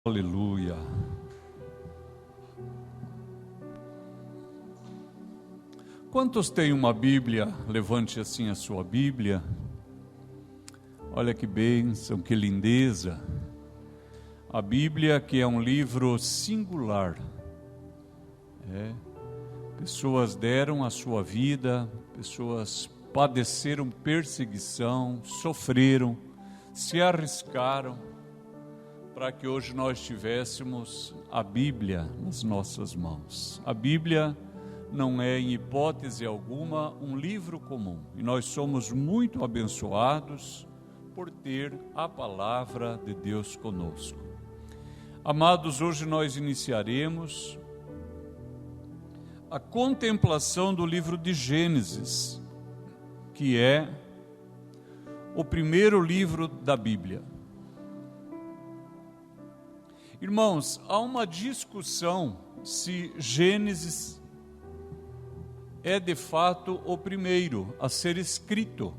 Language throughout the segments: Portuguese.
Aleluia. Quantos têm uma Bíblia? Levante assim a sua Bíblia. Olha que bênção, que lindeza. A Bíblia, que é um livro singular. Pessoas deram a sua vida, pessoas padeceram perseguição, sofreram, se arriscaram, para que hoje nós tivéssemos a Bíblia nas nossas mãos. A Bíblia não é, em hipótese alguma, um livro comum. E nós somos muito abençoados por ter a palavra de Deus conosco. Amados, hoje nós iniciaremos a contemplação do livro de Gênesis, que é o primeiro livro da Bíblia. Irmãos, há uma discussão se Gênesis é de fato o primeiro a ser escrito,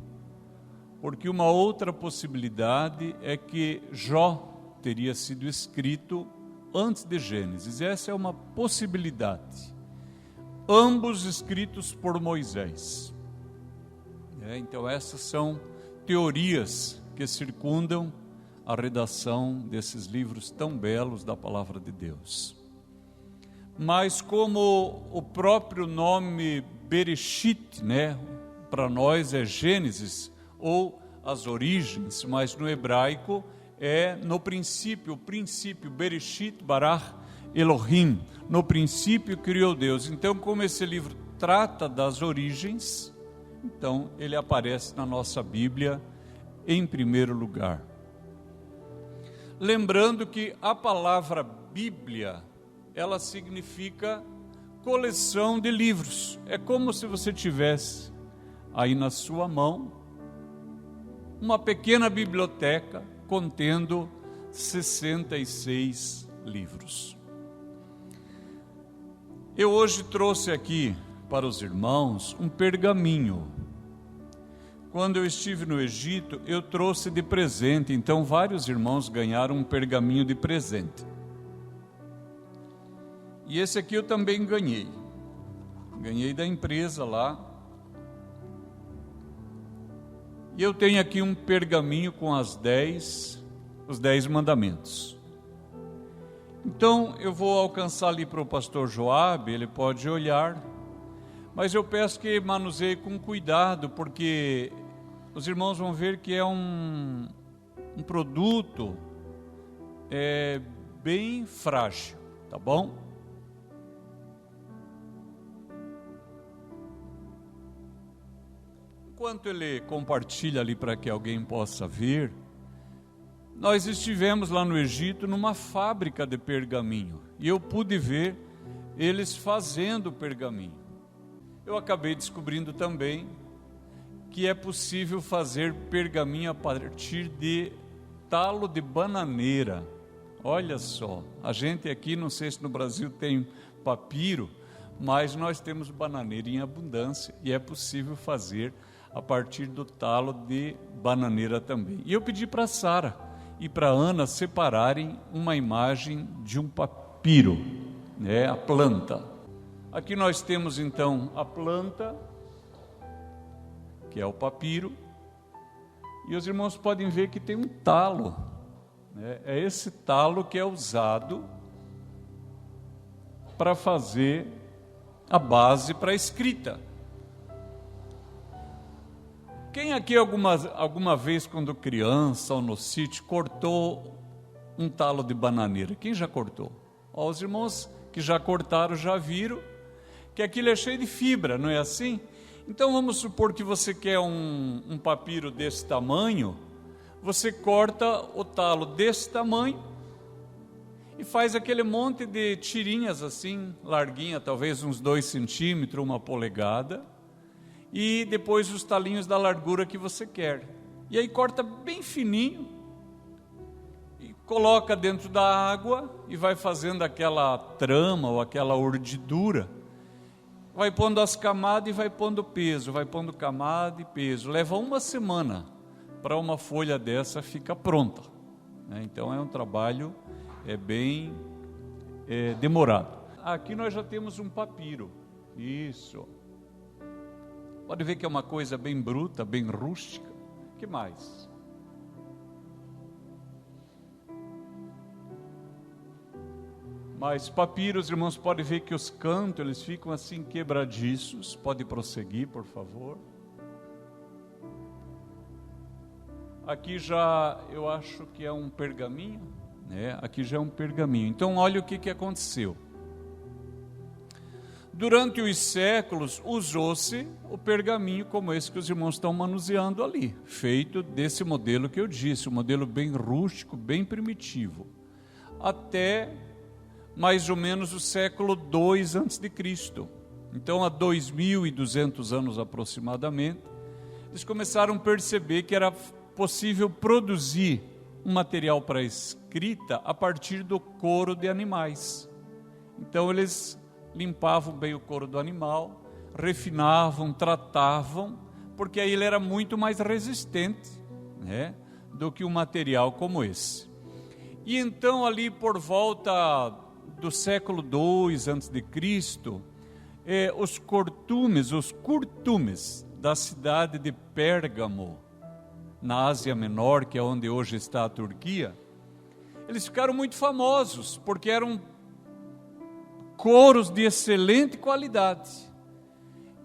porque uma outra possibilidade é que Jó teria sido escrito antes de Gênesis. Essa é uma possibilidade. Ambos escritos por Moisés. Então essas são teorias que circundam a redação desses livros tão belos da palavra de Deus. Mas como o próprio nome Bereshit, para nós é Gênesis ou as origens, mas no hebraico é no princípio, Bereshit bara Elohim, no princípio criou Deus. Então, como esse livro trata das origens, então ele aparece na nossa Bíblia em primeiro lugar. Lembrando que a palavra Bíblia, ela significa coleção de livros. É como se você tivesse aí na sua mão uma pequena biblioteca contendo 66 livros. Eu hoje trouxe aqui para os irmãos um pergaminho. Quando eu estive no Egito, eu trouxe de presente, então vários irmãos ganharam um pergaminho de presente. E esse aqui eu também ganhei. Ganhei da empresa lá. E eu tenho aqui um pergaminho com os 10 mandamentos. Então eu vou alcançar ali para o pastor Joabe, ele pode olhar, mas eu peço que manuseie com cuidado, porque os irmãos vão ver que é um produto bem frágil, tá bom? Enquanto ele compartilha ali para que alguém possa ver, nós estivemos lá no Egito numa fábrica de pergaminho e eu pude ver eles fazendo pergaminho. Eu acabei descobrindo também que é possível fazer pergaminho a partir de talo de bananeira. Olha só, a gente aqui, não sei se no Brasil tem papiro, mas nós temos bananeira em abundância e é possível fazer a partir do talo de bananeira também. E eu pedi para Sara e para Ana separarem uma imagem de um papiro, a planta. Aqui nós temos então a planta, que é o papiro, e os irmãos podem ver que tem um talo, é esse talo que é usado para fazer a base para a escrita. Quem aqui alguma vez, quando criança ou no sítio, cortou um talo de bananeira? Quem já cortou? Os irmãos que já cortaram já viram que aquilo é cheio de fibra, não é assim? Então vamos supor que você quer um papiro desse tamanho, você corta o talo desse tamanho e faz aquele monte de tirinhas assim, larguinha, talvez uns 2 centímetros, 1 polegada, e depois os talinhos da largura que você quer. E aí corta bem fininho, e coloca dentro da água e vai fazendo aquela trama ou aquela urdidura. Vai pondo as camadas e vai pondo peso, vai pondo camada e peso. Leva 1 semana para uma folha dessa ficar pronta. Então é um trabalho é bem demorado. Aqui nós já temos um papiro. Isso. Pode ver que é uma coisa bem bruta, bem rústica. O que mais? Mas papiros, irmãos, pode ver que os cantos, eles ficam assim quebradiços. Pode prosseguir, por favor. Aqui já, eu acho que é um pergaminho, né? Aqui já é um pergaminho. Então, olha o que aconteceu. Durante os séculos, usou-se o pergaminho como esse que os irmãos estão manuseando ali, feito desse modelo que eu disse, um modelo bem rústico, bem primitivo, até mais ou menos o século II a.C. Então, há 2.200 anos aproximadamente, eles começaram a perceber que era possível produzir um material para escrita a partir do couro de animais. Então, eles limpavam bem o couro do animal, refinavam, tratavam, porque aí ele era muito mais resistente, né, do que um material como esse. E então, ali por volta do século II a.C., os curtumes da cidade de Pérgamo, na Ásia Menor, que é onde hoje está a Turquia, eles ficaram muito famosos, porque eram couros de excelente qualidade.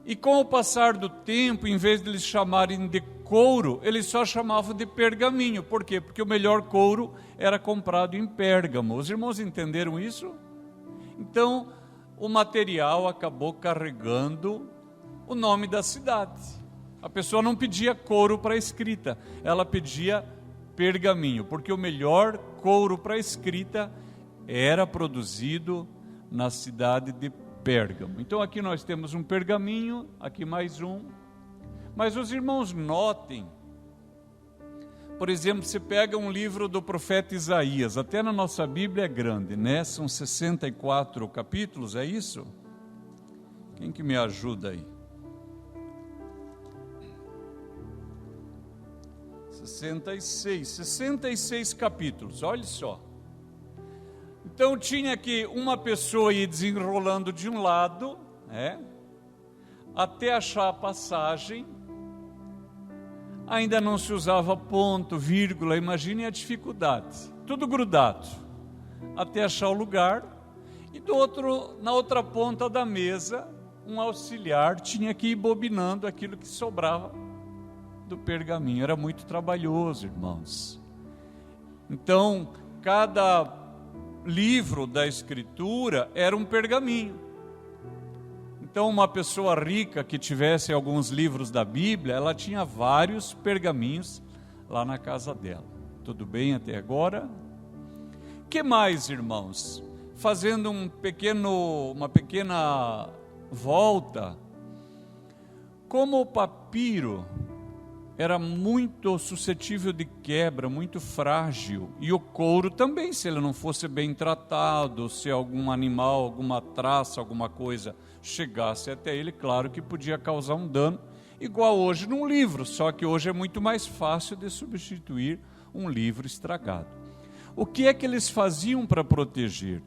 E com o passar do tempo, em vez de eles chamarem de couro, eles só chamavam de pergaminho. Por quê? Porque o melhor couro era comprado em Pérgamo. Os irmãos entenderam isso? Então, o material acabou carregando o nome da cidade. A pessoa não pedia couro para escrita, ela pedia pergaminho, porque o melhor couro para escrita era produzido na cidade de Pérgamo. Então aqui nós temos um pergaminho, aqui mais um. Mas os irmãos notem, por exemplo, você pega um livro do profeta Isaías, até na nossa Bíblia é grande, né? São 64 capítulos, é isso? Quem que me ajuda aí? 66 capítulos, olha só. Então tinha que uma pessoa ir desenrolando de um lado, né, até achar a passagem. Ainda não se usava ponto, vírgula, imagine a dificuldade. Tudo grudado, até achar o lugar. E na outra ponta da mesa, um auxiliar tinha que ir bobinando aquilo que sobrava do pergaminho. Era muito trabalhoso, irmãos. Então, cada livro da Escritura era um pergaminho. Então, uma pessoa rica que tivesse alguns livros da Bíblia, ela tinha vários pergaminhos lá na casa dela. Tudo bem até agora? Que mais, irmãos? Fazendo uma pequena volta, como o papiro era muito suscetível de quebra, muito frágil, e o couro também, se ele não fosse bem tratado, se algum animal, alguma traça, alguma coisa chegasse até ele, claro que podia causar um dano, igual hoje num livro, só que hoje é muito mais fácil de substituir um livro estragado. O que é que eles faziam para proteger?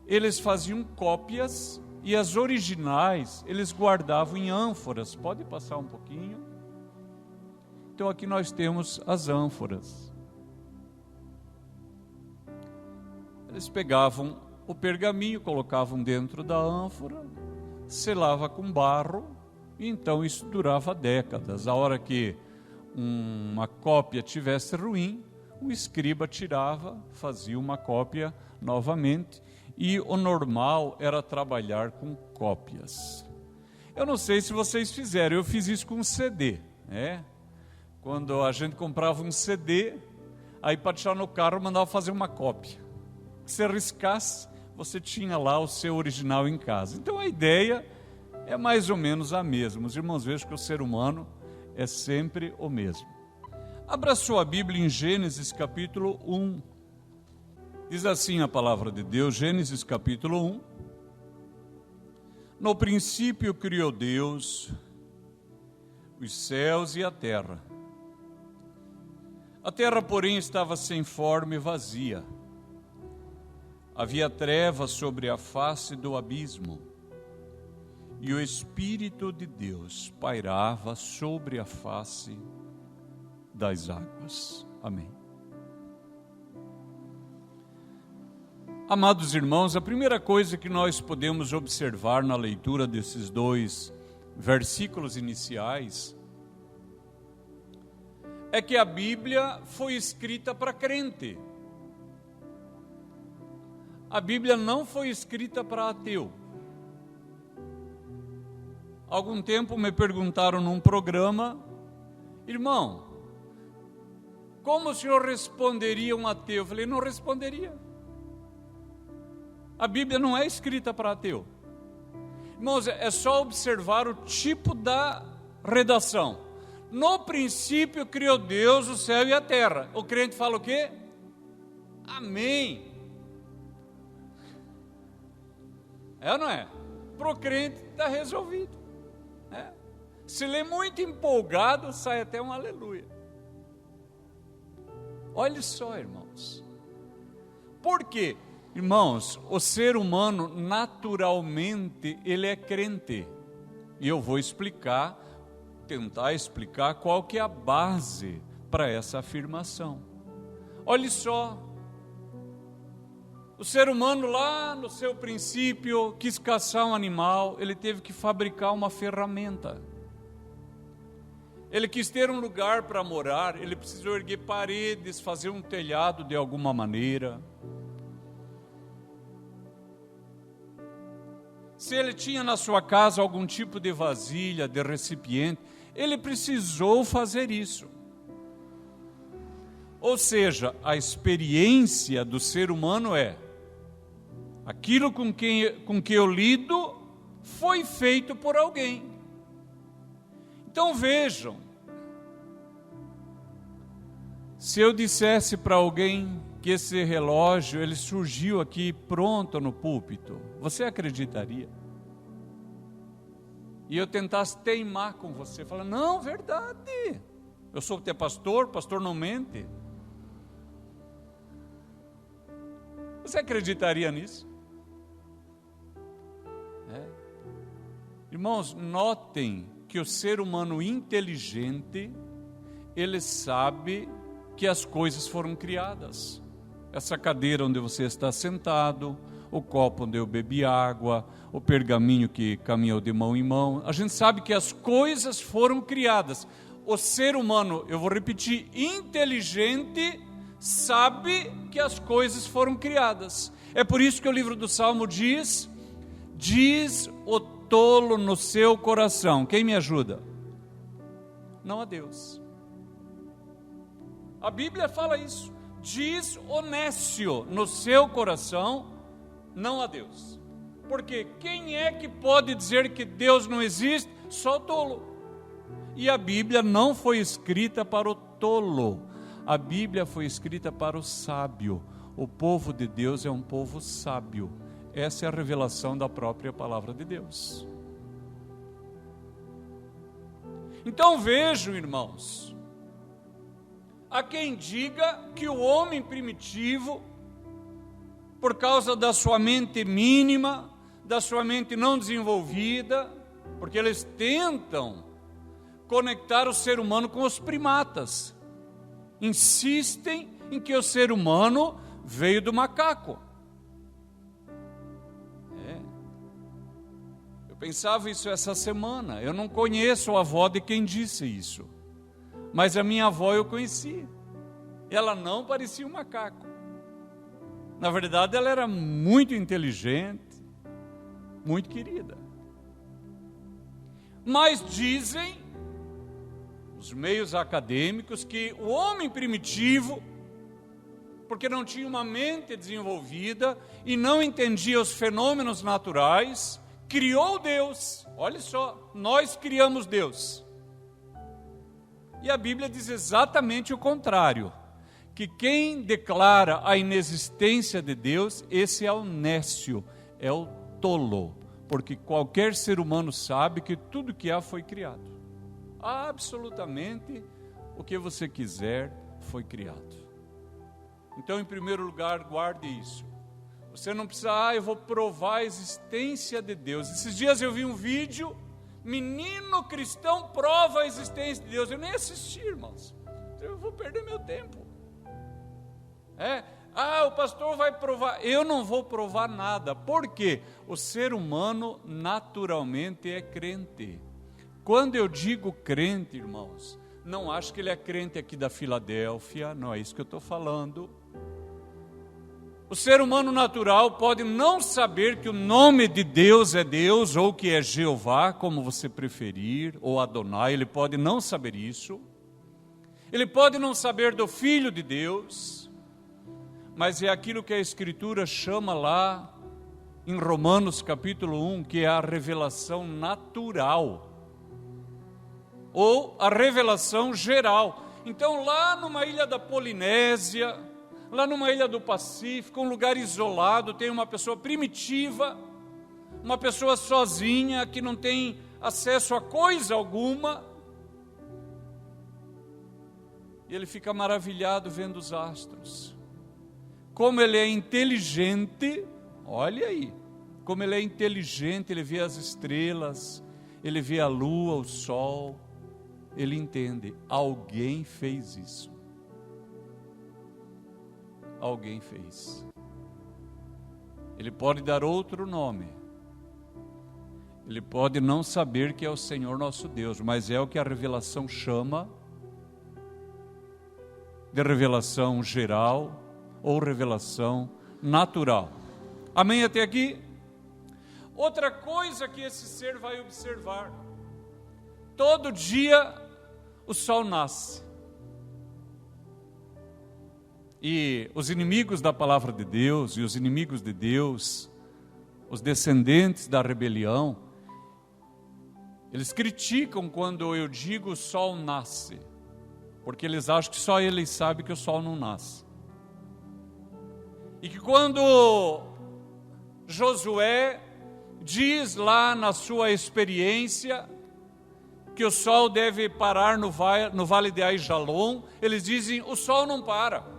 Eles faziam cópias, e as originais eles guardavam em ânforas. Pode passar um pouquinho? Então aqui nós temos as ânforas. Eles pegavam o pergaminho, colocavam dentro da ânfora, selava com barro, e então isso durava décadas. A hora que uma cópia tivesse ruim, o escriba tirava, fazia uma cópia novamente, e o normal era trabalhar com cópias. Eu não sei se vocês fizeram, eu fiz isso com um CD, né? Quando a gente comprava um CD, aí para deixar no carro mandava fazer uma cópia. Se riscasse, você tinha lá o seu original em casa. Então a ideia é mais ou menos a mesma. Os irmãos vejam que o ser humano é sempre o mesmo. Abra sua Bíblia em Gênesis capítulo 1. Diz assim a palavra de Deus, Gênesis capítulo 1. No princípio criou Deus os céus e a terra. A terra, porém, estava sem forma e vazia. havia trevas sobre a face do abismo, e o Espírito de Deus pairava sobre a face das águas. Amém. Amados irmãos, a primeira coisa que nós podemos observar na leitura desses 2 versículos iniciais é que a Bíblia foi escrita para crente. A Bíblia não foi escrita para ateu. Algum tempo me perguntaram num programa: irmão, como o senhor responderia um ateu? Eu falei: não responderia. A Bíblia não é escrita para ateu. Irmãos, é só observar o tipo da redação. No princípio criou Deus o céu e a terra. O crente fala o quê? Amém. É ou não é? Para o crente está resolvido. Se lê muito empolgado, sai até um aleluia. Olha só, irmãos. Por quê? Irmãos, o ser humano naturalmente ele é crente. E eu vou tentar explicar qual que é a base para essa afirmação. Olha só. O ser humano lá no seu princípio quis caçar um animal, ele teve que fabricar uma ferramenta. Ele quis ter um lugar para morar, ele precisou erguer paredes, fazer um telhado de alguma maneira. Se ele tinha na sua casa algum tipo de vasilha, de recipiente, ele precisou fazer isso. Ou seja, a experiência do ser humano é: aquilo com que eu lido foi feito por alguém. Então vejam, se eu dissesse para alguém que esse relógio ele surgiu aqui pronto no púlpito, você acreditaria? E eu tentasse teimar com você, falar: não, verdade, eu sou teu pastor, pastor não mente. Você acreditaria nisso? Irmãos, notem que o ser humano inteligente, ele sabe que as coisas foram criadas. Essa cadeira onde você está sentado, o copo onde eu bebi água, o pergaminho que caminhou de mão em mão, a gente sabe que as coisas foram criadas. O ser humano, eu vou repetir, inteligente, sabe que as coisas foram criadas. É por isso que o livro do Salmo diz o tolo no seu coração. Quem me ajuda? Não a Deus. A Bíblia fala isso. Diz o nécio no seu coração, não a Deus. Porque quem é que pode dizer que Deus não existe? Só o tolo. E a Bíblia não foi escrita para o tolo. A Bíblia foi escrita para o sábio. O povo de Deus é um povo sábio. Essa é a revelação da própria palavra de Deus. Então vejam, irmãos, há quem diga que o homem primitivo, por causa da sua mente mínima, da sua mente não desenvolvida, porque eles tentam conectar o ser humano com os primatas, insistem em que o ser humano veio do macaco. Eu pensava isso essa semana. Eu não conheço a avó de quem disse isso, mas a minha avó eu conheci. Ela não parecia um macaco. Na verdade, ela era muito inteligente, muito querida. Mas dizem os meios acadêmicos que o homem primitivo, porque não tinha uma mente desenvolvida e não entendia os fenômenos naturais, criou Deus. Olha só, nós criamos Deus. E a Bíblia diz exatamente o contrário, que quem declara a inexistência de Deus, esse é o nécio, é o tolo, porque qualquer ser humano sabe que tudo que há foi criado. Absolutamente o que você quiser foi criado. Então, em primeiro lugar, guarde isso. Você não precisa, eu vou provar a existência de Deus. Esses dias eu vi um vídeo, menino cristão prova a existência de Deus. Eu nem assisti, irmãos. Eu vou perder meu tempo. O pastor vai provar. Eu não vou provar nada. Por quê? O ser humano naturalmente é crente. Quando eu digo crente, irmãos, não acho que ele é crente aqui da Filadélfia, não é isso que eu estou falando. O ser humano natural pode não saber que o nome de Deus é Deus, ou que é Jeová, como você preferir, ou Adonai, ele pode não saber isso. Ele pode não saber do Filho de Deus, mas é aquilo que a Escritura chama lá, em Romanos capítulo 1, que é a revelação natural, ou a revelação geral. Então lá numa ilha da Polinésia, lá numa ilha do Pacífico, um lugar isolado, tem uma pessoa primitiva, uma pessoa sozinha, que não tem acesso a coisa alguma, e ele fica maravilhado vendo os astros. Como ele é inteligente, olha aí, como ele é inteligente, ele vê as estrelas, ele vê a lua, o sol, ele entende, alguém fez isso. Alguém fez. Ele pode dar outro nome, ele pode não saber que é o Senhor nosso Deus, mas é o que a revelação chama de revelação geral ou revelação natural. Amém até aqui? Outra coisa que esse ser vai observar: todo dia o sol nasce. E os inimigos da palavra de Deus e os inimigos de Deus, os descendentes da rebelião, eles criticam quando eu digo o sol nasce, porque eles acham que só eles sabem que o sol não nasce. E que quando Josué diz lá na sua experiência que o sol deve parar no vale de Aijalon, eles dizem, o sol não para.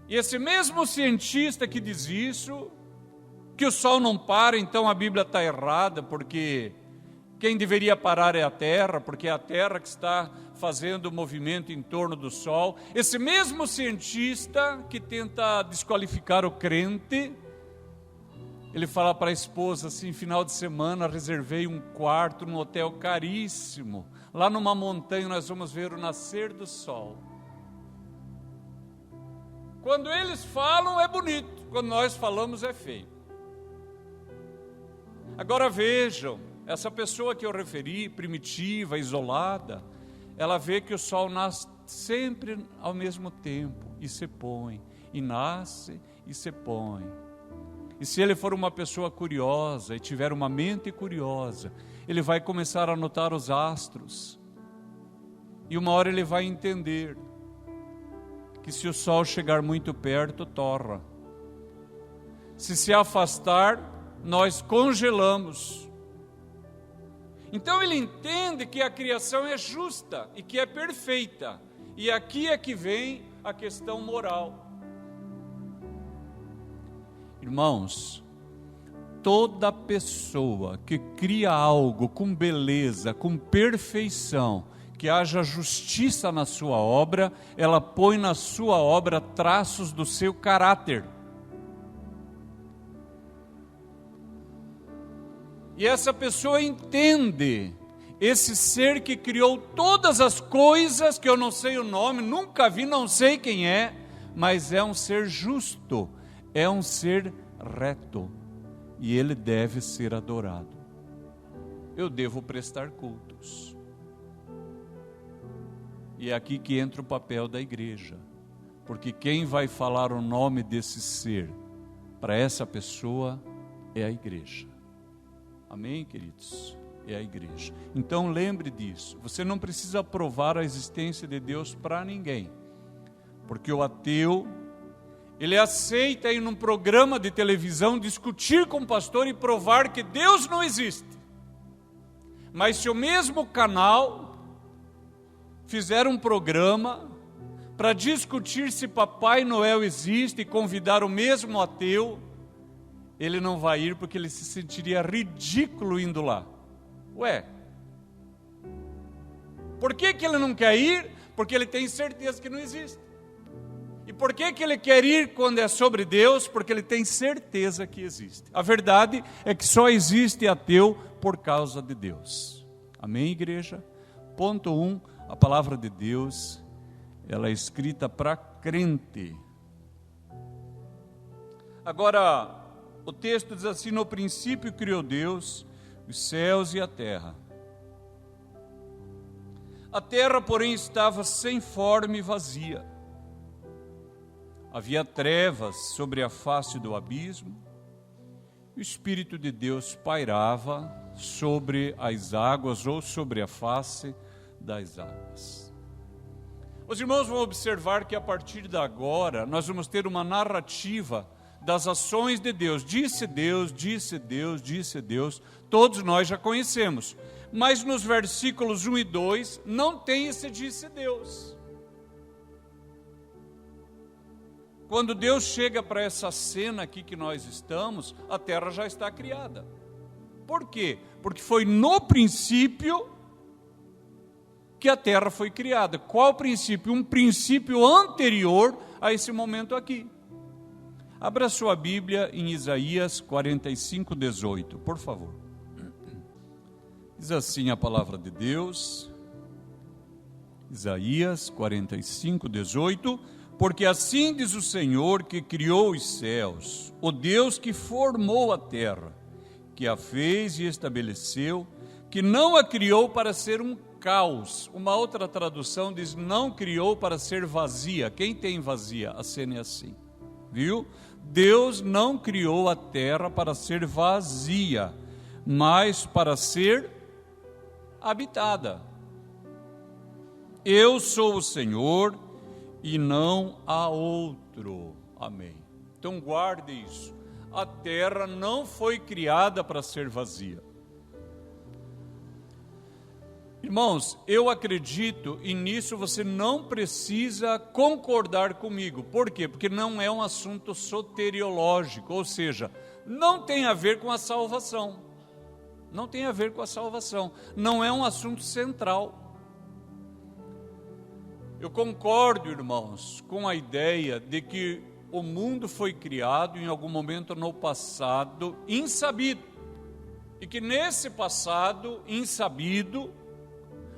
E esse mesmo cientista que diz isso, que o sol não para, então a Bíblia está errada, porque quem deveria parar é a terra, porque é a terra que está fazendo o movimento em torno do sol. Esse mesmo cientista que tenta desqualificar o crente, ele fala para a esposa assim, final de semana reservei um quarto num hotel caríssimo, lá numa montanha nós vamos ver o nascer do sol. Quando eles falam é bonito, quando nós falamos é feio. Agora vejam, essa pessoa que eu referi, primitiva, isolada, ela vê que o sol nasce sempre ao mesmo tempo, e se põe, e nasce e se põe. E se ele for uma pessoa curiosa, e tiver uma mente curiosa, ele vai começar a notar os astros, e uma hora ele vai entender que se o sol chegar muito perto, torra. Se afastar, nós congelamos. Então ele entende que a criação é justa e que é perfeita. E aqui é que vem a questão moral. Irmãos, toda pessoa que cria algo com beleza, com perfeição, que haja justiça na sua obra, ela põe na sua obra traços do seu caráter. E essa pessoa entende, esse ser que criou todas as coisas, que eu não sei o nome, nunca vi, não sei quem é, mas é um ser justo, é um ser reto, e ele deve ser adorado. Eu devo prestar cultos. E é aqui que entra o papel da igreja, porque quem vai falar o nome desse ser para essa pessoa é a igreja. Amém, queridos? É a igreja. Então lembre disso, você não precisa provar a existência de Deus para ninguém, porque o ateu, ele aceita ir num programa de televisão discutir com o pastor e provar que Deus não existe. Mas se o mesmo canal fizer um programa para discutir se Papai Noel existe e convidar o mesmo ateu, ele não vai ir porque ele se sentiria ridículo indo lá. Ué, por que ele não quer ir? Porque ele tem certeza que não existe. E por que ele quer ir quando é sobre Deus? Porque ele tem certeza que existe. A verdade é que só existe ateu por causa de Deus. Amém, igreja? Ponto 1, a palavra de Deus, ela é escrita para crente. Agora, o texto diz assim: no princípio criou Deus os céus e a terra. A terra, porém, estava sem forma e vazia. Havia trevas sobre a face do abismo, e o Espírito de Deus pairava sobre as águas ou sobre a face das águas. Os irmãos vão observar que a partir de agora nós vamos ter uma narrativa das ações de Deus. Disse Deus, disse Deus, disse Deus, todos nós já conhecemos. Mas nos versículos 1 e 2 não tem esse disse Deus. Quando Deus chega para essa cena aqui que nós estamos, a terra já está criada. Por quê? Porque foi no princípio que a terra foi criada. Qual princípio? Um princípio anterior a esse momento aqui. Abra sua Bíblia em Isaías 45, 18, por favor. Diz assim a palavra de Deus, Isaías 45, 18: porque assim diz o Senhor que criou os céus, o Deus que formou a terra, que a fez e estabeleceu, que não a criou para ser um caos. Uma outra tradução diz: não criou para ser vazia. Quem tem vazia? A cena é assim, viu? Deus não criou a terra para ser vazia, mas para ser habitada. Eu sou o Senhor e não há outro. Amém. Então guarde isso. A terra não foi criada para ser vazia. Irmãos, eu acredito, e nisso você não precisa concordar comigo. Por quê? Porque não é um assunto soteriológico, ou seja, não tem a ver com a salvação. Não tem a ver com a salvação. Não é um assunto central. Eu concordo, irmãos, com a ideia de que o mundo foi criado em algum momento no passado insabido. E que nesse passado insabido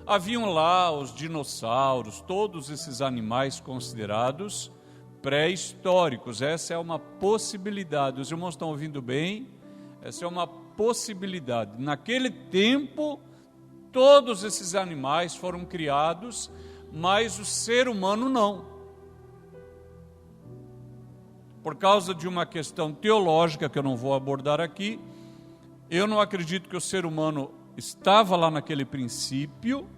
haviam lá os dinossauros, todos esses animais considerados pré-históricos. Essa é uma possibilidade. Os irmãos estão ouvindo bem? Essa é uma possibilidade. Naquele tempo, todos esses animais foram criados, mas o ser humano não. Por causa de uma questão teológica que eu não vou abordar aqui, eu não acredito que o ser humano estava lá naquele princípio,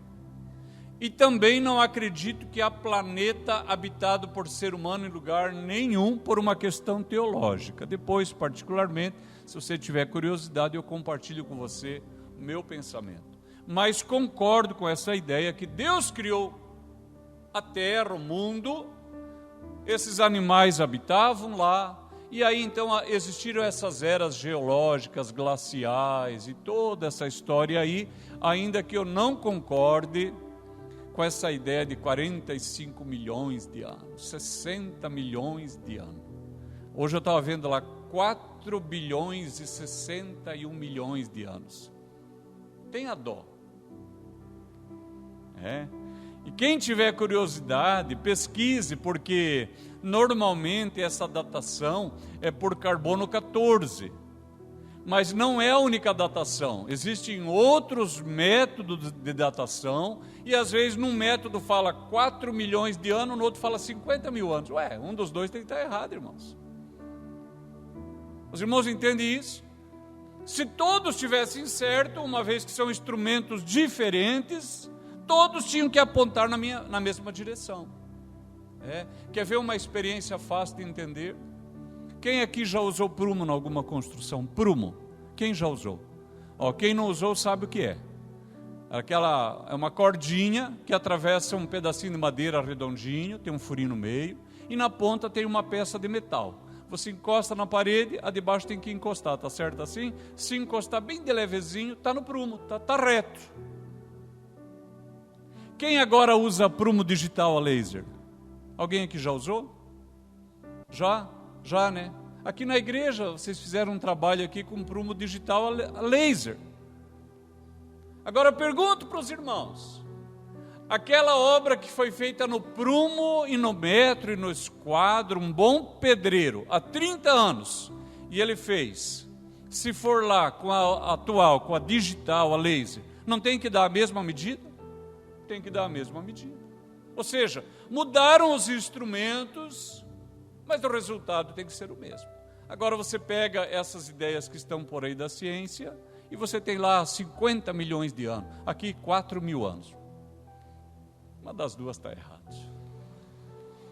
e também não acredito que há planeta habitado por ser humano em lugar nenhum por uma questão teológica. Depois, particularmente, se você tiver curiosidade, eu compartilho com você o meu pensamento. Mas concordo com essa ideia que Deus criou a terra, o mundo, esses animais habitavam lá, e aí então existiram essas eras geológicas, glaciais e toda essa história aí, ainda que eu não concorde com essa ideia de 45 milhões de anos, 60 milhões de anos. Hoje eu estava vendo lá 4 bilhões e 61 milhões de anos. Tenha dó. E quem tiver curiosidade, pesquise, porque normalmente essa datação é por carbono 14. Mas não é a única datação. Existem outros métodos de datação, e às vezes num método fala 4 milhões de anos, no outro fala 50 mil anos. Ué, um dos dois tem que estar errado, irmãos. Os irmãos entendem isso? Se todos tivessem certo, uma vez que são instrumentos diferentes, todos tinham que apontar na mesma direção. Quer ver uma experiência fácil de entender? Quem aqui já usou prumo em alguma construção? Prumo. Quem já usou? Quem não usou sabe o que é. É uma cordinha que atravessa um pedacinho de madeira redondinho, tem um furinho no meio, e na ponta tem uma peça de metal. Você encosta na parede, a de baixo tem que encostar, tá certo assim? Se encostar bem de levezinho, tá no prumo, tá reto. Quem agora usa prumo digital a laser? Alguém aqui já usou? Já, né? Aqui na igreja, vocês fizeram um trabalho aqui com prumo digital a laser. Agora eu pergunto para os irmãos, aquela obra que foi feita no prumo e no metro e no esquadro, um bom pedreiro, há 30 anos, e ele fez, se for lá com a atual, com a digital, a laser, não tem que dar a mesma medida? Tem que dar a mesma medida. Ou seja, mudaram os instrumentos, mas o resultado tem que ser o mesmo. Agora você pega essas ideias que estão por aí da ciência, e você tem lá 50 milhões de anos, aqui 4.000 anos. Uma das duas está errada.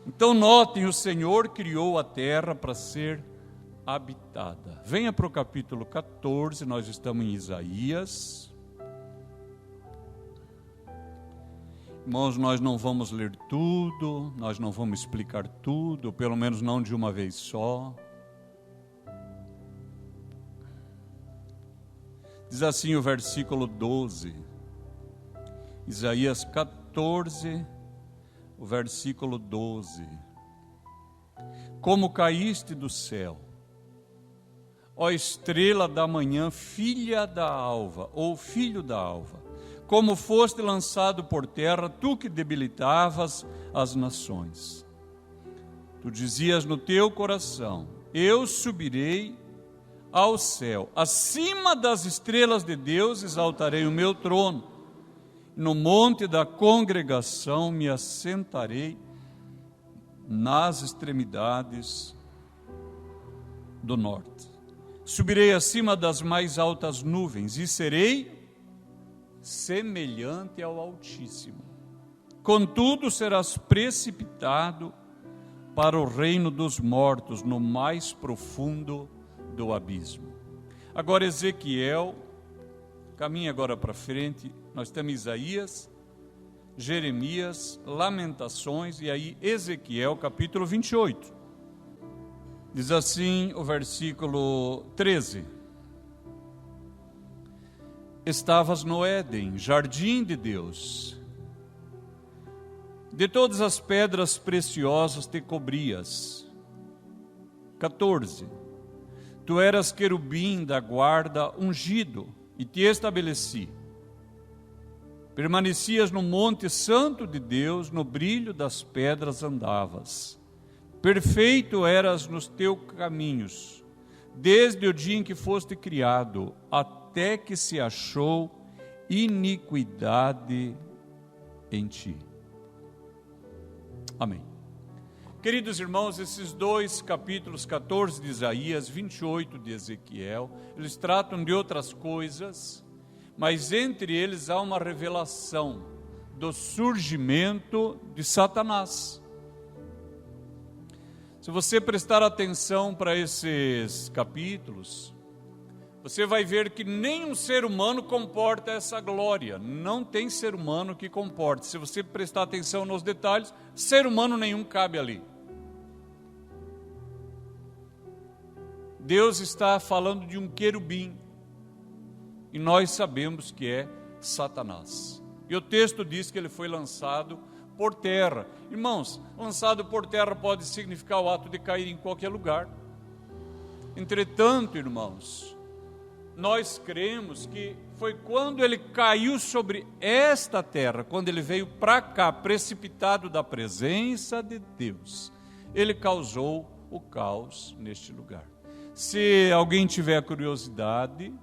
Então notem, o Senhor criou a terra para ser habitada. Venha para o capítulo 14, nós estamos em Isaías. Irmãos, nós não vamos ler tudo, nós não vamos explicar tudo, pelo menos não de uma vez só. Diz assim o versículo 12, Isaías 14, o versículo 12. Como caíste do céu, ó estrela da manhã, filha da alva, ou filho da alva, como foste lançado por terra, tu que debilitavas as nações. Tu dizias no teu coração, eu subirei ao céu, acima das estrelas de Deus exaltarei o meu trono, no monte da congregação me assentarei nas extremidades do norte. Subirei acima das mais altas nuvens e serei semelhante ao Altíssimo. Contudo, serás precipitado para o reino dos mortos, no mais profundo do abismo. Agora Ezequiel, caminha agora para frente, nós temos Isaías, Jeremias, Lamentações e aí Ezequiel capítulo 28. Diz assim o versículo 13: Estavas no Éden, jardim de Deus, de todas as pedras preciosas te cobrias. 14. Tu eras querubim da guarda ungido, e te estabeleci. Permanecias no monte santo de Deus, no brilho das pedras andavas. Perfeito eras nos teus caminhos, desde o dia em que foste criado, até que se achou iniquidade em ti. Amém. Queridos irmãos, esses dois capítulos, 14 de Isaías, 28 de Ezequiel, eles tratam de outras coisas, mas entre eles há uma revelação do surgimento de Satanás. Se você prestar atenção para esses capítulos, você vai ver que nenhum ser humano comporta essa glória. Não tem ser humano que comporte. Se você prestar atenção nos detalhes, ser humano nenhum cabe ali. Deus está falando de um querubim, e nós sabemos que é Satanás. E o texto diz que ele foi lançado por terra. Irmãos, lançado por terra pode significar o ato de cair em qualquer lugar. Entretanto, irmãos, nós cremos que foi quando ele caiu sobre esta terra, quando ele veio para cá, precipitado da presença de Deus, ele causou o caos neste lugar. Se alguém tiver curiosidade,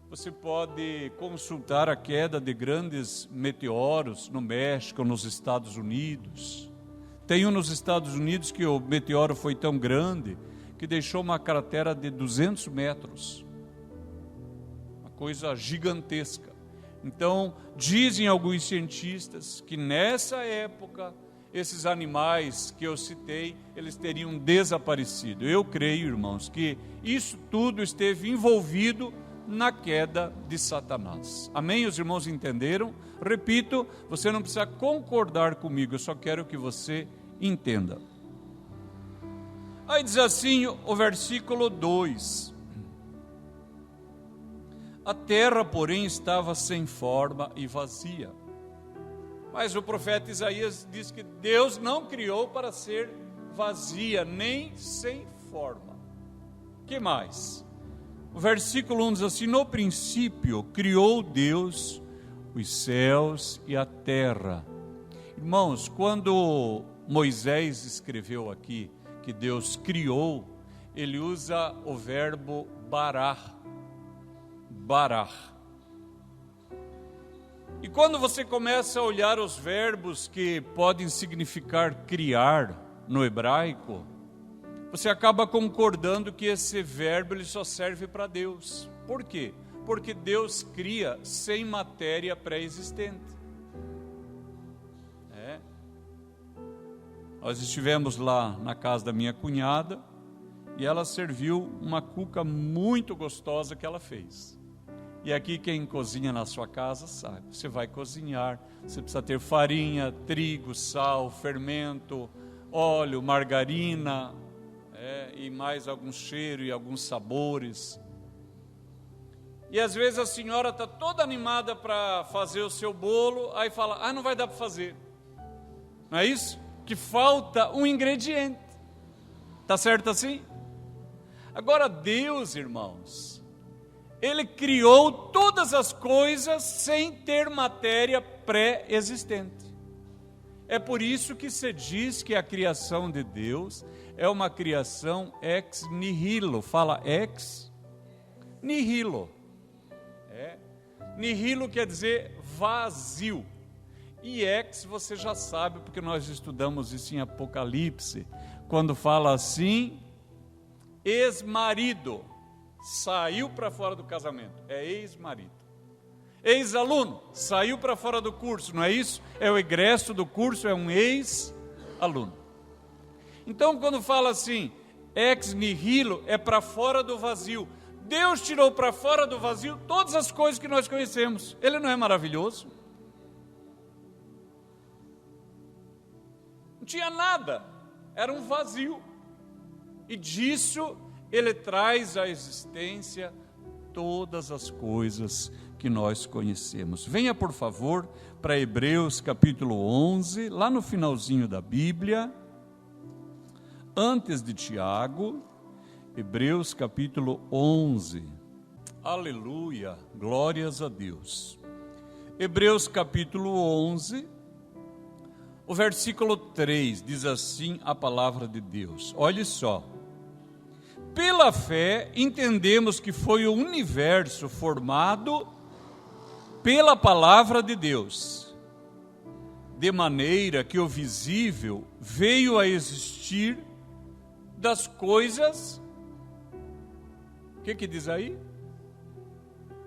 você pode consultar a queda de grandes meteoros no México, nos Estados Unidos. Tem um nos Estados Unidos que o meteoro foi tão grande que deixou uma cratera de 200 metros. Uma coisa gigantesca. Então, dizem alguns cientistas que nessa época, esses animais que eu citei, eles teriam desaparecido. Eu creio, irmãos, que isso tudo esteve envolvido na queda de Satanás. Amém? Os irmãos entenderam? Repito, você não precisa concordar comigo, eu só quero que você entenda. Aí diz assim o versículo 2: a terra, porém, estava sem forma e vazia. Mas o profeta Isaías diz que Deus não criou para ser vazia, nem sem forma. Que mais? O versículo 1 diz assim: no princípio criou Deus os céus e a terra. Irmãos, quando Moisés escreveu aqui que Deus criou, ele usa o verbo barar. Barar. E quando você começa a olhar os verbos que podem significar criar no hebraico, você acaba concordando que esse verbo ele só serve para Deus. Por quê? Porque Deus cria sem matéria pré-existente. Nós estivemos lá na casa da minha cunhada e ela serviu uma cuca muito gostosa que ela fez. E aqui quem cozinha na sua casa sabe, você vai cozinhar, você precisa ter farinha, trigo, sal, fermento, óleo, margarina, e mais algum cheiro e alguns sabores. E às vezes a senhora está toda animada para fazer o seu bolo, aí fala, não vai dar para fazer. Não é isso? Que falta um ingrediente. Está certo assim? Agora Deus, irmãos, Ele criou todas as coisas sem ter matéria pré-existente. É por isso que se diz que a criação de Deus é uma criação ex nihilo. Fala ex nihilo. Nihilo quer dizer vazio. E ex você já sabe, porque nós estudamos isso em Apocalipse, quando fala assim, ex-marido, saiu para fora do casamento, é ex-marido. Ex-aluno, saiu para fora do curso, não é isso? É o egresso do curso, é um ex-aluno. Então quando fala assim, ex nihilo, é para fora do vazio. Deus tirou para fora do vazio todas as coisas que nós conhecemos. Ele não é maravilhoso? Não tinha nada, era um vazio. E disso Ele traz à existência todas as coisas que nós conhecemos. Venha, por favor, para Hebreus capítulo 11, lá no finalzinho da Bíblia, antes de Tiago, Hebreus capítulo 11. Aleluia, glórias a Deus. Hebreus capítulo 11, o versículo 3, diz assim a palavra de Deus. Olhe só. Pela fé, entendemos que foi o universo formado pela palavra de Deus, de maneira que o visível veio a existir das coisas, o que diz aí?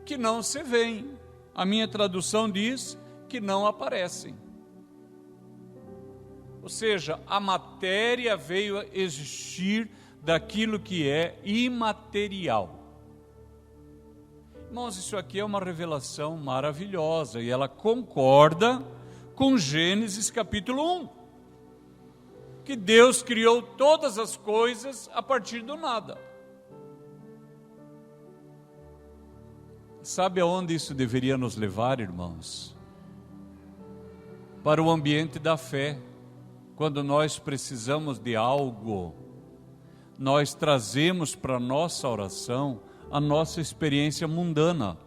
Que não se veem. A minha tradução diz que não aparecem. Ou seja, a matéria veio a existir daquilo que é imaterial. Irmãos, isso aqui é uma revelação maravilhosa e ela concorda com Gênesis capítulo 1, que Deus criou todas as coisas a partir do nada. Sabe aonde isso deveria nos levar, irmãos? Para o ambiente da fé. Quando nós precisamos de algo, nós trazemos para a nossa oração a nossa experiência mundana.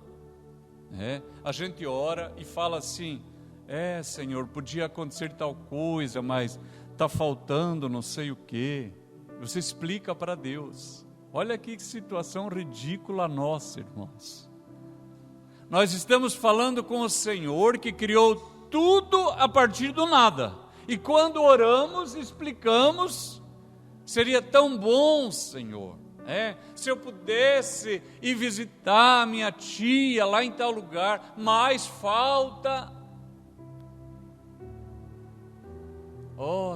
A gente ora e fala assim, Senhor, podia acontecer tal coisa, mas está faltando não sei o quê. Você explica para Deus. Olha que situação ridícula nossa, irmãos. Nós estamos falando com o Senhor que criou tudo a partir do nada. E quando oramos, explicamos, seria tão bom, Senhor, se eu pudesse ir visitar minha tia lá em tal lugar, mas falta.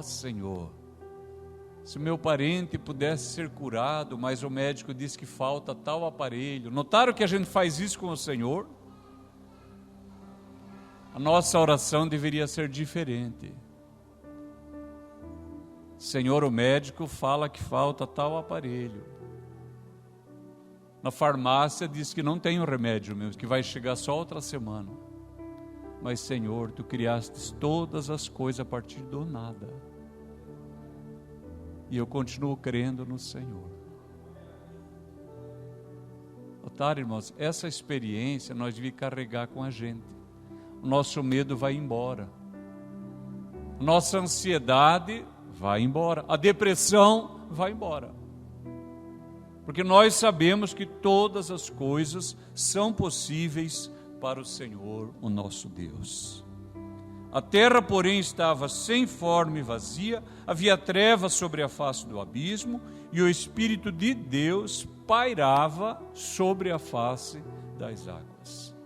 Senhor, Se meu parente pudesse ser curado, mas o médico diz que falta tal aparelho. Notaram que a gente faz isso com o Senhor? A nossa oração deveria ser diferente. Senhor, o médico fala que falta tal aparelho. Na farmácia diz que não tem o remédio mesmo, que vai chegar só outra semana. Mas, Senhor, Tu criastes todas as coisas a partir do nada. E eu continuo crendo no Senhor. Notaram, irmãos, essa experiência nós devemos carregar com a gente. O nosso medo vai embora. Nossa ansiedade vai embora. A depressão vai embora. Porque nós sabemos que todas as coisas são possíveis para o Senhor, o nosso Deus. A terra, porém, estava sem forma e vazia, havia trevas sobre a face do abismo, e o Espírito de Deus pairava sobre a face das águas.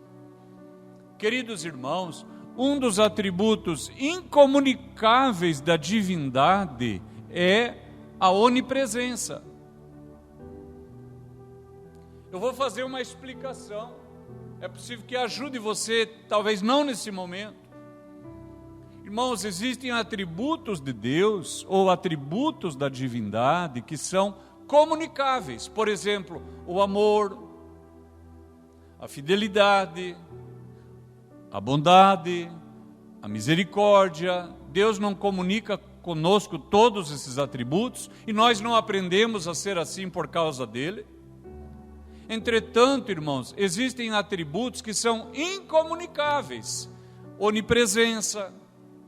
Queridos irmãos, um dos atributos incomunicáveis da divindade é a onipresença. Eu vou fazer uma explicação. É possível que ajude você, talvez não nesse momento. Irmãos, existem atributos de Deus ou atributos da divindade que são comunicáveis. Por exemplo, o amor, a fidelidade, a bondade, a misericórdia. Deus não comunica conosco todos esses atributos e nós não aprendemos a ser assim por causa dele. Entretanto, irmãos, existem atributos que são incomunicáveis. Onipresença.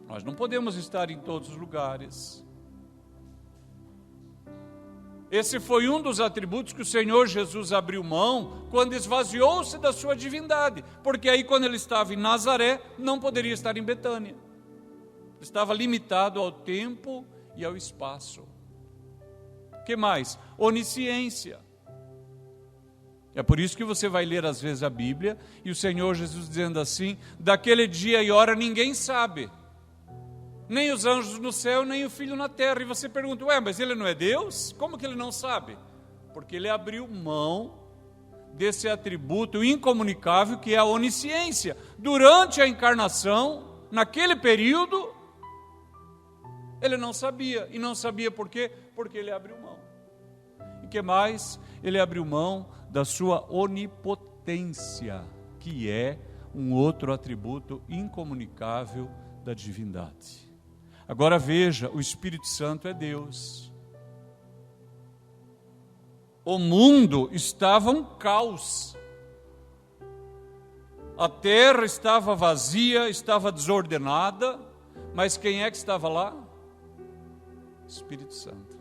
Nós não podemos estar em todos os lugares. Esse foi um dos atributos que o Senhor Jesus abriu mão quando esvaziou-se da sua divindade. Porque aí, quando ele estava em Nazaré, não poderia estar em Betânia. Estava limitado ao tempo e ao espaço. O que mais? Onisciência. É por isso que você vai ler às vezes a Bíblia e o Senhor Jesus dizendo assim: daquele dia e hora ninguém sabe, nem os anjos no céu, nem o Filho na terra. E você pergunta, mas ele não é Deus? Como que ele não sabe? Porque ele abriu mão desse atributo incomunicável que é a onisciência. Durante a encarnação, naquele período, ele não sabia. E não sabia por quê? Porque ele abriu mão. E o que mais? Ele abriu mão da sua onipotência, que é um outro atributo incomunicável da divindade. Agora veja, o Espírito Santo é Deus. O mundo estava um caos. A terra estava vazia, estava desordenada, mas quem é que estava lá? Espírito Santo.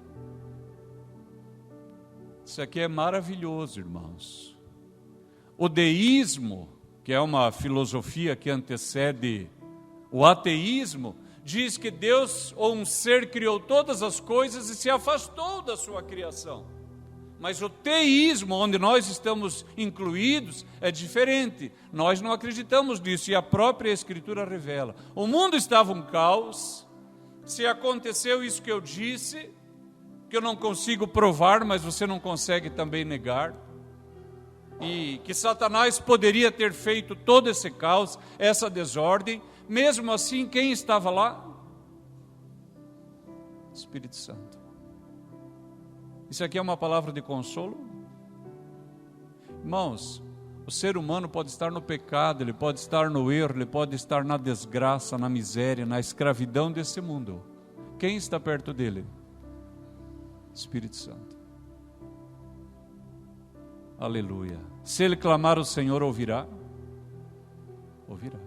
Isso aqui é maravilhoso, irmãos. O deísmo, que é uma filosofia que antecede o ateísmo, diz que Deus ou um ser criou todas as coisas e se afastou da sua criação. Mas o teísmo, onde nós estamos incluídos, é diferente. Nós não acreditamos nisso e a própria Escritura revela. O mundo estava um caos. Se aconteceu isso que eu disse, que eu não consigo provar, mas você não consegue também negar, e que Satanás poderia ter feito todo esse caos, essa desordem, mesmo assim, quem estava lá? Espírito Santo. Isso aqui é uma palavra de consolo? Irmãos, o ser humano pode estar no pecado, ele pode estar no erro, ele pode estar na desgraça, na miséria, na escravidão desse mundo. Quem está perto dele? Espírito Santo. Aleluia. Se ele clamar, o Senhor ouvirá? Ouvirá.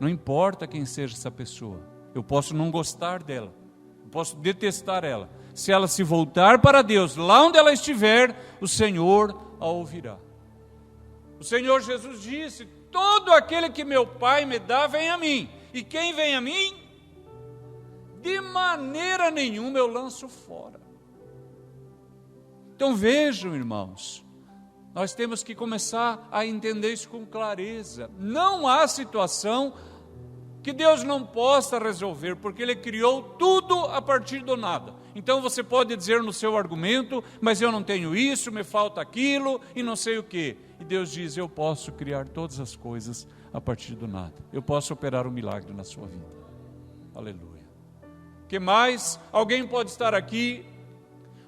Não importa quem seja essa pessoa. Eu posso não gostar dela, eu posso detestar ela. Se ela se voltar para Deus, lá onde ela estiver, o Senhor a ouvirá. O Senhor Jesus disse: todo aquele que meu Pai me dá, vem a mim. E quem vem a mim, de maneira nenhuma eu lanço fora. Então vejam, irmãos, nós temos que começar a entender isso com clareza. Não há situação que Deus não possa resolver, porque Ele criou tudo a partir do nada. Então você pode dizer no seu argumento, mas eu não tenho isso, me falta aquilo, e não sei o quê. E Deus diz, eu posso criar todas as coisas a partir do nada. Eu posso operar um milagre na sua vida. Aleluia. Que mais? Alguém pode estar aqui,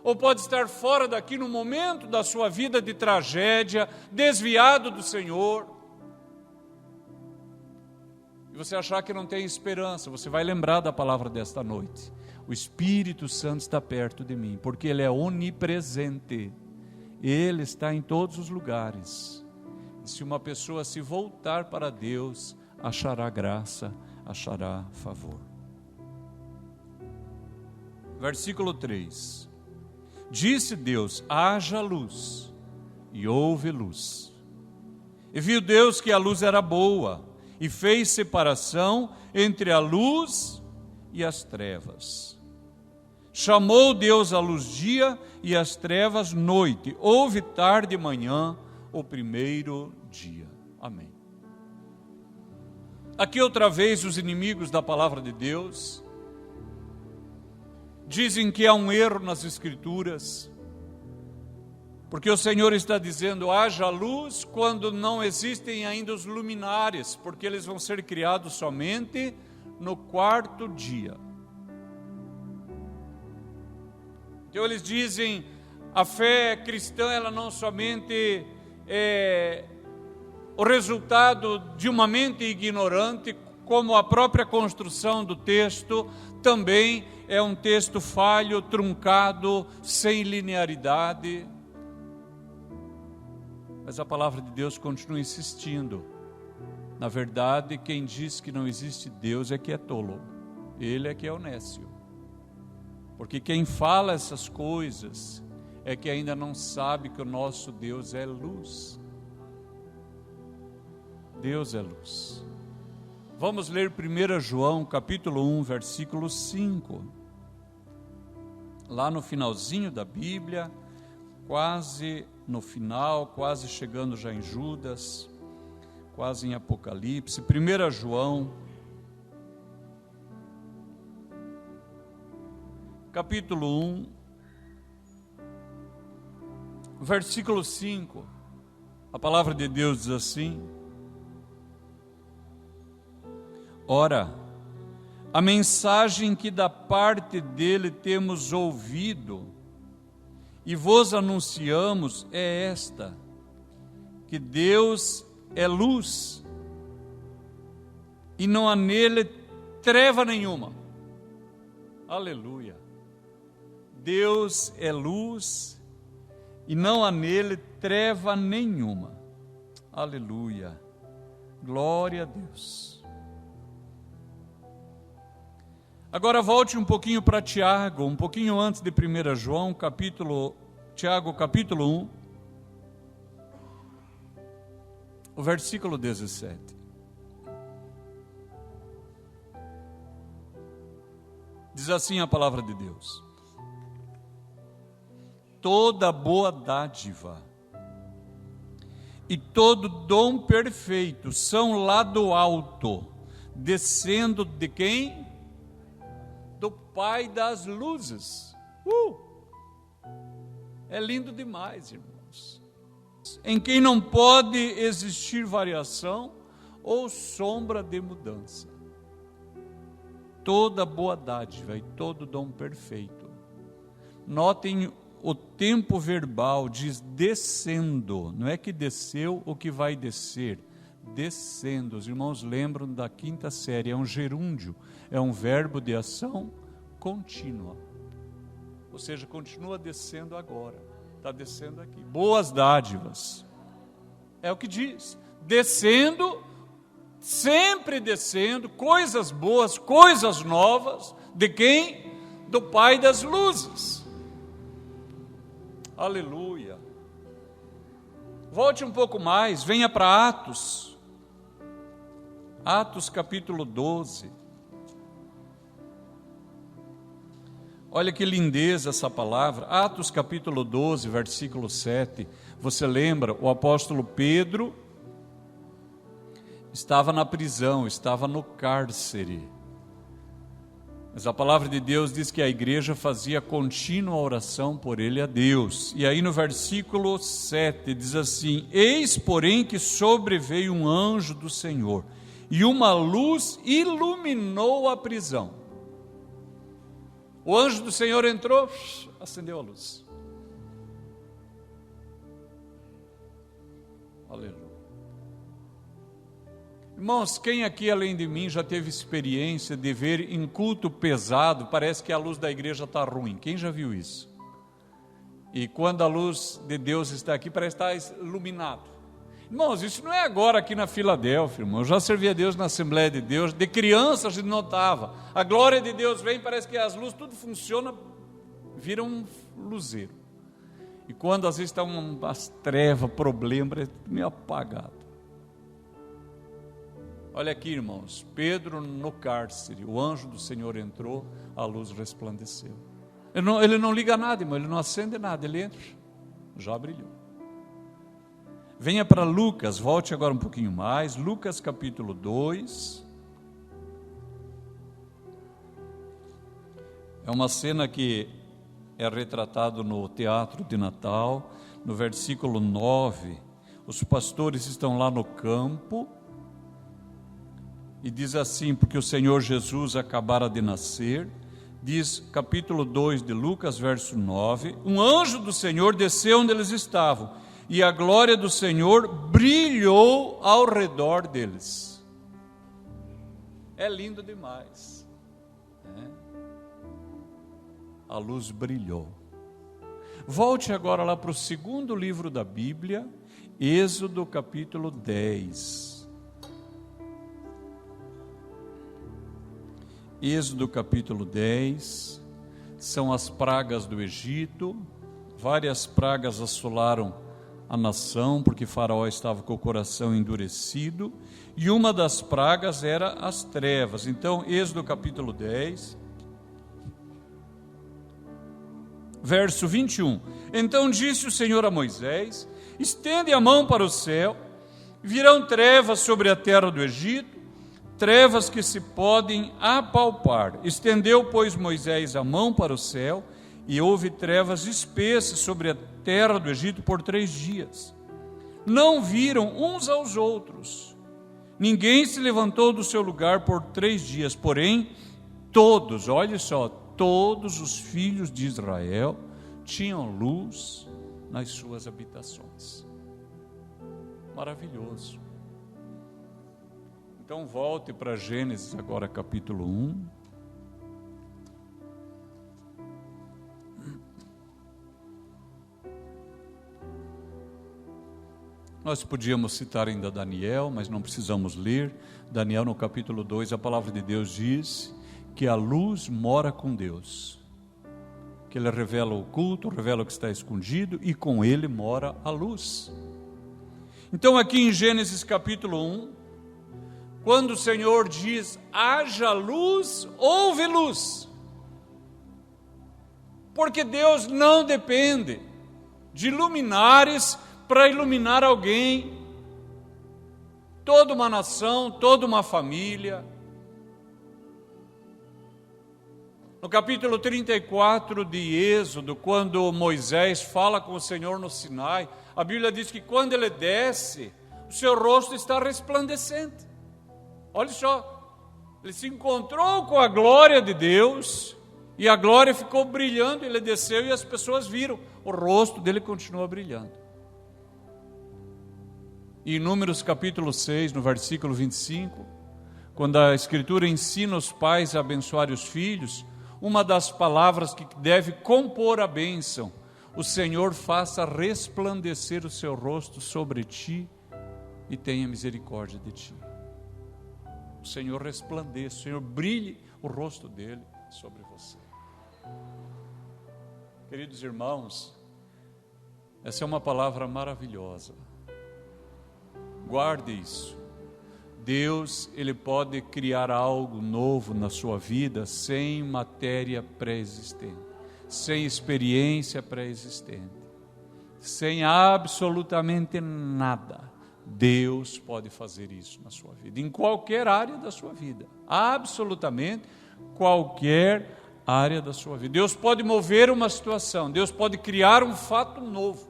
ou pode estar fora daqui no momento da sua vida de tragédia, desviado do Senhor, e você achar que não tem esperança. Você vai lembrar da palavra desta noite. O Espírito Santo está perto de mim, porque Ele é onipresente. Ele está em todos os lugares. E se uma pessoa se voltar para Deus, achará graça, achará favor. Versículo 3. Disse Deus, haja luz, e houve luz. E viu Deus que a luz era boa, e fez separação entre a luz e as trevas. Chamou Deus a luz dia e as trevas noite. Houve tarde e manhã, o primeiro dia. Amém. Aqui outra vez os inimigos da palavra de Deus dizem que há um erro nas Escrituras, porque o Senhor está dizendo, haja luz, quando não existem ainda os luminares, porque eles vão ser criados somente no quarto dia. Então eles dizem, a fé cristã, ela não somente é o resultado de uma mente ignorante, como a própria construção do texto também é um texto falho, truncado, sem linearidade. Mas a palavra de Deus continua insistindo. Na verdade, quem diz que não existe Deus é que é tolo. Ele é que é o nécio. Porque quem fala essas coisas é que ainda não sabe que o nosso Deus é luz. Deus é luz. Vamos ler 1 João, capítulo 1, versículo 5. Lá no finalzinho da Bíblia, quase no final, quase chegando já em Judas, quase em Apocalipse. 1 João, capítulo 1, versículo 5. A palavra de Deus diz assim: ora, a mensagem que da parte dele temos ouvido e vos anunciamos é esta, que Deus é luz e não há nele treva nenhuma. Aleluia. Deus é luz e não há nele treva nenhuma. Aleluia. Glória a Deus. Agora volte um pouquinho para Tiago, um pouquinho antes de 1 João, Tiago capítulo 1, o versículo 17. Diz assim a palavra de Deus: toda boa dádiva e todo dom perfeito são lá do alto, descendo de quem? Do Pai das luzes. É lindo demais, irmãos. Em quem não pode existir variação ou sombra de mudança. Toda boa dádiva e todo dom perfeito. Notem o tempo verbal, diz descendo. Não é que desceu o que vai descer. Descendo. Os irmãos lembram da quinta série, é um gerúndio, é um verbo de ação contínua. Ou seja, continua descendo agora, está descendo aqui. Boas dádivas, é o que diz, descendo, sempre descendo, coisas boas, coisas novas, de quem? Do Pai das luzes. Aleluia. Volte um pouco mais, venha para Atos. Atos capítulo 12. Olha que lindeza essa palavra. Atos capítulo 12, versículo 7. Você lembra, o apóstolo Pedro estava na prisão, estava no cárcere. Mas a palavra de Deus diz que a igreja fazia contínua oração por ele a Deus. E aí no versículo 7 diz assim: eis, porém, que sobreveio um anjo do Senhor, e uma luz iluminou a prisão. O anjo do Senhor entrou, acendeu a luz. Aleluia. Irmãos, quem aqui além de mim já teve experiência de ver em culto pesado, parece que a luz da igreja está ruim? Quem já viu isso? E quando a luz de Deus está aqui, parece estar iluminado. Irmãos, isso não é agora aqui na Filadélfia, irmão. Eu já servi a Deus na Assembleia de Deus, de criança a gente notava. A glória de Deus vem, parece que as luzes, tudo funciona, vira um luzeiro. E quando às vezes está umas trevas, problema, parece meio apagado. Olha aqui, irmãos, Pedro no cárcere, o anjo do Senhor entrou, a luz resplandeceu. Ele não liga nada, irmão, ele não acende nada, ele entra, já brilhou. Venha para Lucas, volte agora um pouquinho mais, Lucas capítulo 2. É uma cena que é retratado no teatro de Natal, no versículo 9, os pastores estão lá no campo, e diz assim, porque o Senhor Jesus acabara de nascer, diz capítulo 2 de Lucas, verso 9, um anjo do Senhor desceu onde eles estavam, e a glória do Senhor brilhou ao redor deles. É lindo demais, né? A luz brilhou. Volte agora lá para o segundo livro da Bíblia, Êxodo capítulo 10. Êxodo capítulo 10, são as pragas do Egito, várias pragas assolaram a nação, porque Faraó estava com o coração endurecido, e uma das pragas era as trevas. Então, Êxodo capítulo 10, verso 21, então disse o Senhor a Moisés, estende a mão para o céu, virão trevas sobre a terra do Egito, trevas que se podem apalpar. Estendeu, pois, Moisés a mão para o céu, e houve trevas espessas sobre a terra do Egito por 3 dias. Não viram uns aos outros. Ninguém se levantou do seu lugar por 3 dias, porém, todos, olhe só, todos os filhos de Israel tinham luz nas suas habitações. Maravilhoso. Então volte para Gênesis agora capítulo 1. Nós podíamos citar ainda Daniel, mas não precisamos ler. Daniel no capítulo 2, a palavra de Deus diz que a luz mora com Deus. Que ele revela o oculto, revela o que está escondido, e com ele mora a luz. Então aqui em Gênesis capítulo 1, quando o Senhor diz, haja luz, houve luz. Porque Deus não depende de luminares para iluminar alguém, toda uma nação, toda uma família. No capítulo 34 de Êxodo, quando Moisés fala com o Senhor no Sinai, a Bíblia diz que quando ele desce, o seu rosto está resplandecente. Olha só, ele se encontrou com a glória de Deus, e a glória ficou brilhando, ele desceu e as pessoas viram, o rosto dele continua brilhando. E em Números capítulo 6, no versículo 25, quando a Escritura ensina os pais a abençoar os filhos, uma das palavras que deve compor a bênção, o Senhor faça resplandecer o seu rosto sobre ti e tenha misericórdia de ti. O Senhor resplandeça, o Senhor brilhe o rosto dele sobre você. Queridos irmãos, essa é uma palavra maravilhosa. Guarde isso. Deus, Ele pode criar algo novo na sua vida sem matéria pré-existente, sem experiência pré-existente, sem absolutamente nada. Deus pode fazer isso na sua vida, em qualquer área da sua vida, absolutamente qualquer área da sua vida. Deus pode mover uma situação, Deus pode criar um fato novo.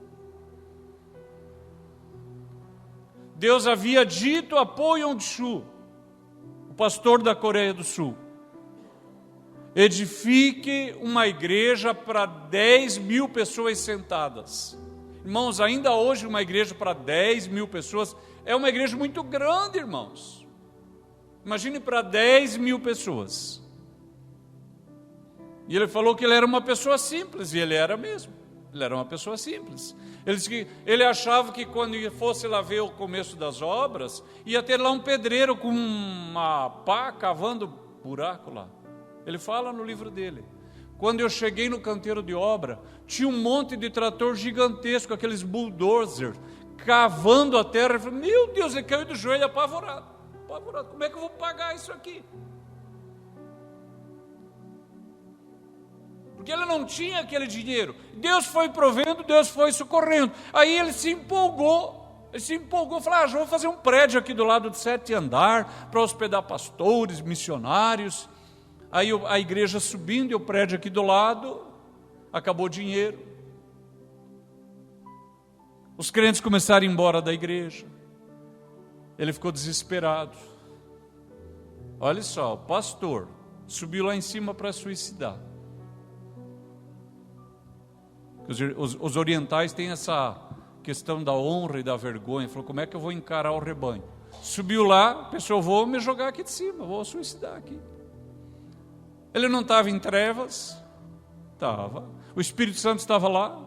Deus havia dito a Po Yong-Chu, o pastor da Coreia do Sul: edifique uma igreja para 10 mil pessoas sentadas. Irmãos, ainda hoje uma igreja para 10 mil pessoas é uma igreja muito grande, irmãos. Imagine para 10 mil pessoas. E ele falou que ele era uma pessoa simples, e ele era mesmo. Ele era uma pessoa simples. Ele disse que ele achava que quando fosse lá ver o começo das obras, ia ter lá um pedreiro com uma pá cavando buraco lá. Ele fala no livro dele: quando eu cheguei no canteiro de obra, tinha um monte de trator gigantesco, aqueles bulldozers, cavando a terra. Ele falou: meu Deus, ele caiu do joelho apavorado. Apavorado, como é que eu vou pagar isso aqui? Porque ele não tinha aquele dinheiro. Deus foi provendo, Deus foi socorrendo. Aí ele se empolgou, falou: já vou fazer um prédio aqui do lado de 7 andar, para hospedar pastores, missionários. Aí a igreja subindo e o prédio aqui do lado, acabou o dinheiro. Os crentes começaram a ir embora da igreja. Ele ficou desesperado. Olha só, o pastor subiu lá em cima para suicidar. Os orientais têm essa questão da honra e da vergonha. Falou: como é que eu vou encarar o rebanho? Subiu lá, pensou: vou me jogar aqui de cima, vou suicidar aqui. Ele não estava em trevas? Estava. O Espírito Santo estava lá?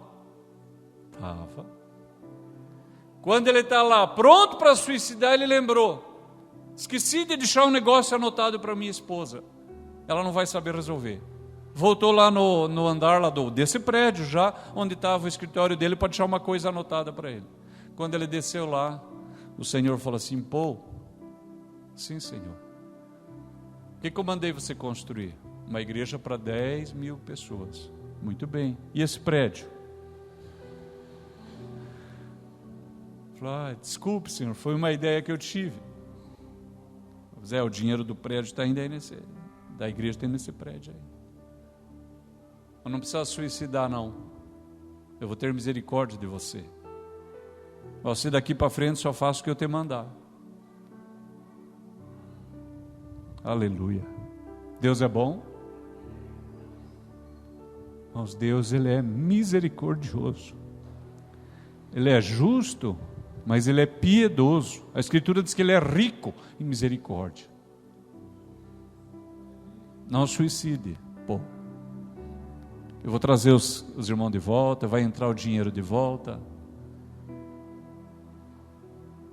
Estava. Quando ele está lá, pronto para suicidar, ele lembrou: esqueci de deixar um negócio anotado para minha esposa. Ela não vai saber resolver. Voltou lá no andar lá desse prédio, já onde estava o escritório dele, para deixar uma coisa anotada para ele. Quando ele desceu lá, o Senhor falou assim: pô, sim, Senhor, o que eu mandei você construir? Uma igreja para 10 mil pessoas. Muito bem. E esse prédio? Falei: desculpe, Senhor, foi uma ideia que eu tive. Zé, o dinheiro do prédio está ainda aí da igreja tem nesse prédio aí. Eu não precisa suicidar, não. Eu vou ter misericórdia de você. Você daqui para frente só faça o que eu te mandar. Aleluia. Deus é bom. Mas Deus, Ele é misericordioso. Ele é justo, mas Ele é piedoso. A Escritura diz que Ele é rico em misericórdia. Não suicide, pô. Eu vou trazer os irmãos de volta, vai entrar o dinheiro de volta.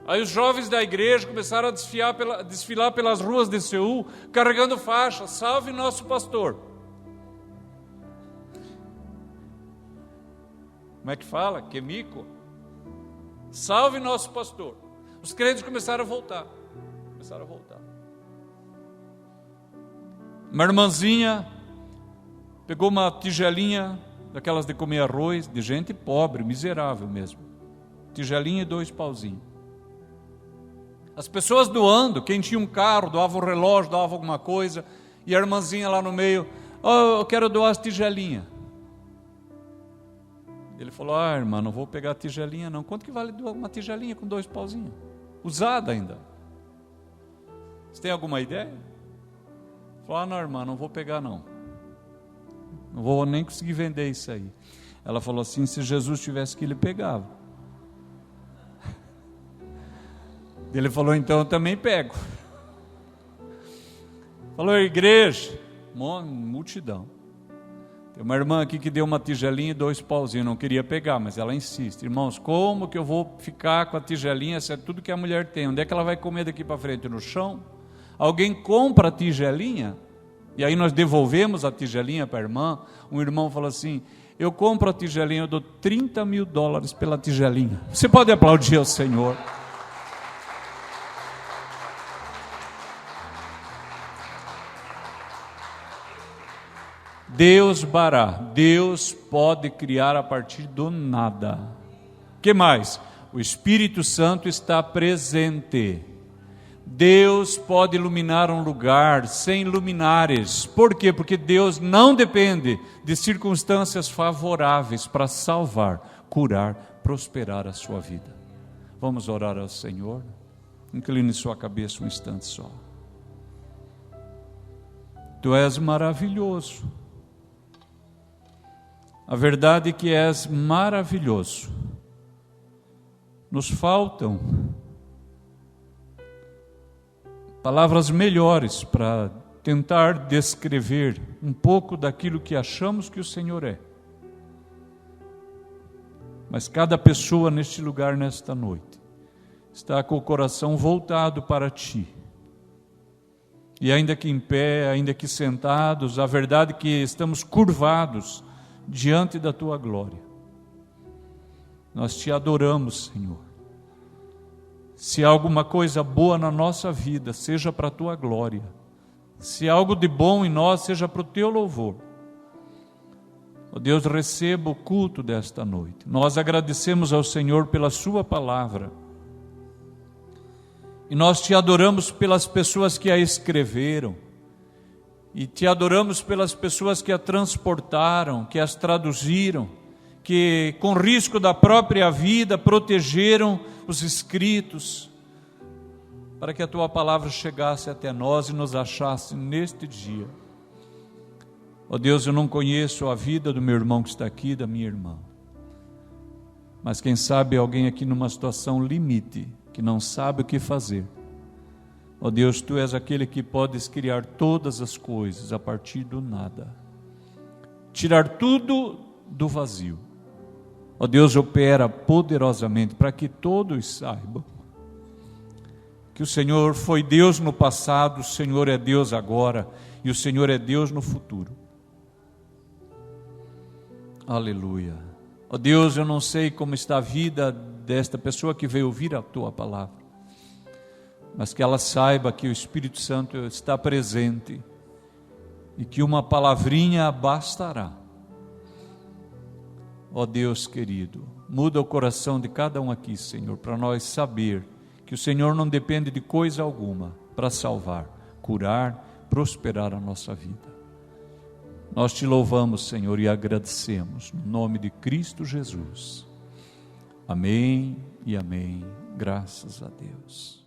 Aí os jovens da igreja começaram a desfilar pelas ruas de Seul, carregando faixa: salve nosso pastor. Como é que fala? Quemico. Salve nosso pastor. Os crentes começaram a voltar. Uma irmãzinha pegou uma tigelinha, daquelas de comer arroz, de gente pobre, miserável mesmo. Tigelinha e 2 pauzinhos. As pessoas doando, quem tinha um carro, doava um relógio, doava alguma coisa, e a irmãzinha lá no meio: eu quero doar as tigelinhas. Ele falou: irmã, não vou pegar a tigelinha não. Quanto que vale uma tigelinha com 2 pauzinhos? Usada ainda. Você tem alguma ideia? Ele falou: não, irmã, não vou pegar não. Não vou nem conseguir vender isso aí. Ela falou assim: se Jesus tivesse que ele pegava. Ele falou: então eu também pego. Falou: igreja, multidão. Tem uma irmã aqui que deu uma tigelinha e 2 pauzinhos, não queria pegar, mas ela insiste. Irmãos, como que eu vou ficar com a tigelinha se é tudo que a mulher tem? Onde é que ela vai comer daqui para frente? No chão? Alguém compra a tigelinha? E aí nós devolvemos a tigelinha para a irmã. Um irmão falou assim: eu compro a tigelinha, eu dou $30 mil pela tigelinha. Você pode aplaudir ao Senhor. Deus bará, Deus pode criar a partir do nada. Que mais? o Espírito Santo está presente. Deus pode iluminar um lugar sem luminares. Por quê? Porque Deus não depende de circunstâncias favoráveis para salvar, curar, prosperar a sua vida. Vamos orar ao Senhor? Incline sua cabeça um instante só. Tu és maravilhoso. A verdade é que és maravilhoso. Nos faltam palavras melhores para tentar descrever um pouco daquilo que achamos que o Senhor é. Mas cada pessoa neste lugar, nesta noite, está com o coração voltado para Ti. E ainda que em pé, ainda que sentados, a verdade é que estamos curvados diante da Tua glória. Nós Te adoramos, Senhor. Se há alguma coisa boa na nossa vida, seja para a Tua glória. Se há algo de bom em nós, seja para o Teu louvor. Ó Deus, receba o culto desta noite. Nós agradecemos ao Senhor pela Sua palavra. E nós Te adoramos pelas pessoas que a escreveram. E Te adoramos pelas pessoas que a transportaram, que as traduziram, que com risco da própria vida protegeram os escritos, para que a Tua palavra chegasse até nós e nos achasse neste dia. Ó Deus, eu não conheço a vida do meu irmão que está aqui, da minha irmã, mas quem sabe alguém aqui numa situação limite, que não sabe o que fazer. Ó Deus, Tu és aquele que podes criar todas as coisas a partir do nada, tirar tudo do vazio. Ó Deus, opera poderosamente para que todos saibam que o Senhor foi Deus no passado, o Senhor é Deus agora e o Senhor é Deus no futuro. Aleluia. Ó Deus, eu não sei como está a vida desta pessoa que veio ouvir a Tua palavra, mas que ela saiba que o Espírito Santo está presente e que uma palavrinha bastará. Ó Deus querido, muda o coração de cada um aqui, Senhor, para nós saber que o Senhor não depende de coisa alguma para salvar, curar, prosperar a nossa vida. Nós Te louvamos, Senhor, e agradecemos, no nome de Cristo Jesus. Amém e amém. Graças a Deus.